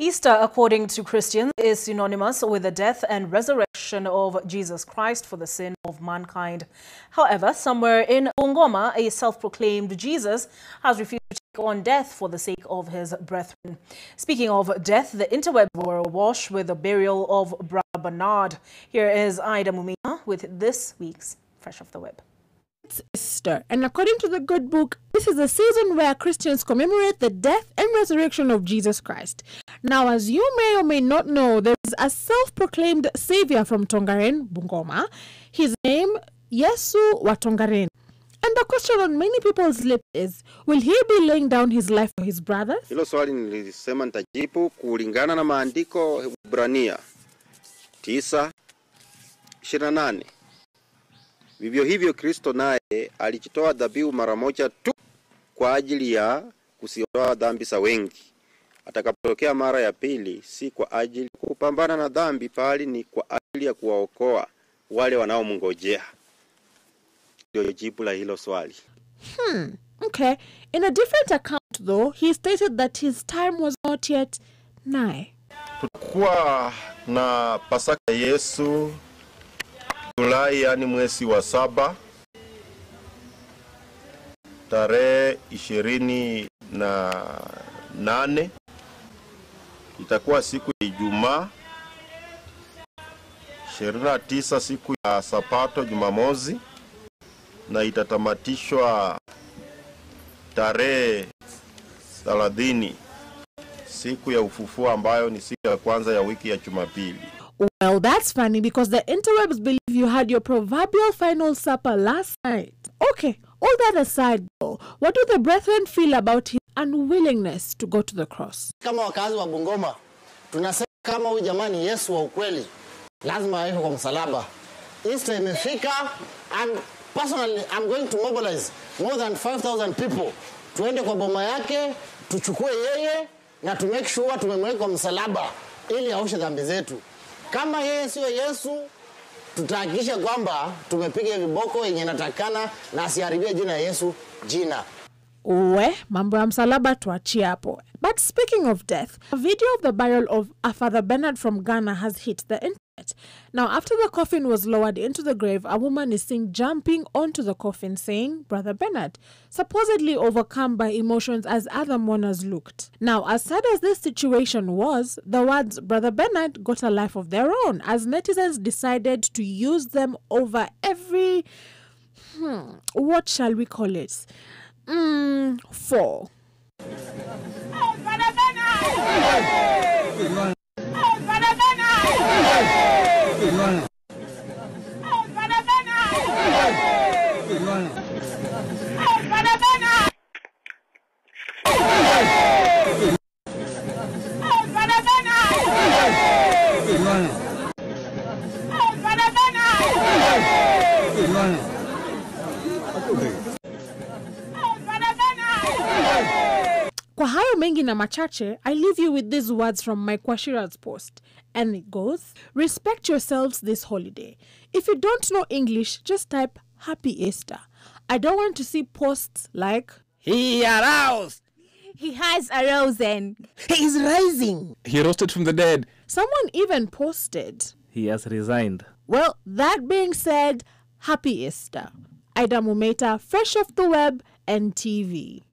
Easter, according to Christians, is synonymous with the death and resurrection of Jesus Christ for the sin of mankind. However, somewhere in Bungoma, a self-proclaimed Jesus has refused to take on death for the sake of his brethren. Speaking of death, the interwebs were awash with the burial of Brother Bernard. Here is Ida Mumina with this week's Fresh Off the Web. It's Easter, and according to the good book, this is a season where Christians commemorate the death and resurrection of Jesus Christ. Now, as you may or may not know, there is a self-proclaimed savior from Tongaren, Bungoma. His name, Yesu wa Tongaren. And the question on many people's lips is, will he be laying down his life for his brothers? Hilo swali nilisema nitajibu kulingana na maandiko Ibrania 9:28. Vivyo hivyo Kristo naye alijitoa dhabihu mara moja tu kwa ajili ya kusiondoa dhambi za wengi. Atakapotokea mara ya pili, si kwa ajili ya kupambana na dhambi, bali ni kwa ajili ya kuwaokoa wale wanaomngojea. Ndio jibu la hilo swali. Okay. In a different account though, he stated that his time was not yet nigh. Tutakuwa na Pasaka ya Yesu Julai, yani mwezi wa 7, tarehe 28. Itakuwa siku ya Ijumaa, 29 siku ya Sabato, Jumamosi, na itatamatishwa tarehe 30 siku ya ufufuo, ambayo ni siku ya kwanza ya wiki ya Jumapili. Well, that's funny because the interwebs believe you had your proverbial final supper last night. Okay, all that aside though, what do the brethren feel about his unwillingness to go to the cross? Kama wakazi wa Bungoma, tunasema kama huyu jamani Yesu wa ukweli, lazima aende kwa msalaba. Easter imefika, and personally I'm going to mobilize more than 5,000 people. Tuende kwa boma yake, tuchukue yeye na to make sure tumemweka kwa msalaba ili aoshe dhambi zetu. Kama yeye sio Yesu, tutahakikisha kwamba tumepiga viboko yenye natakana na asiharibie jina Yesu jina. Mambo ya msalaba tuachie hapo. But speaking of death, a video of the burial of a Father Bernard from Ghana has hit the internet. Now, after the coffin was lowered into the grave, a woman is seen jumping onto the coffin saying, "Brother Bernard," supposedly overcome by emotions as other mourners looked. Now, as sad as this situation was, the words "Brother Bernard" got a life of their own as netizens decided to use them over every, what shall we call it? Fall. Kwa hayo mengi na machache, I leave you with these words from my Kwashira's post. And it goes, respect yourselves this holiday. If you don't know English, just type Happy Easter. I don't want to see posts like, "He aroused. He has arisen. He is rising. He rose from the dead." Someone even posted, "He has resigned." Well, that being said, Happy Easter. Ida Mumina, Fresh Off the Web and TV.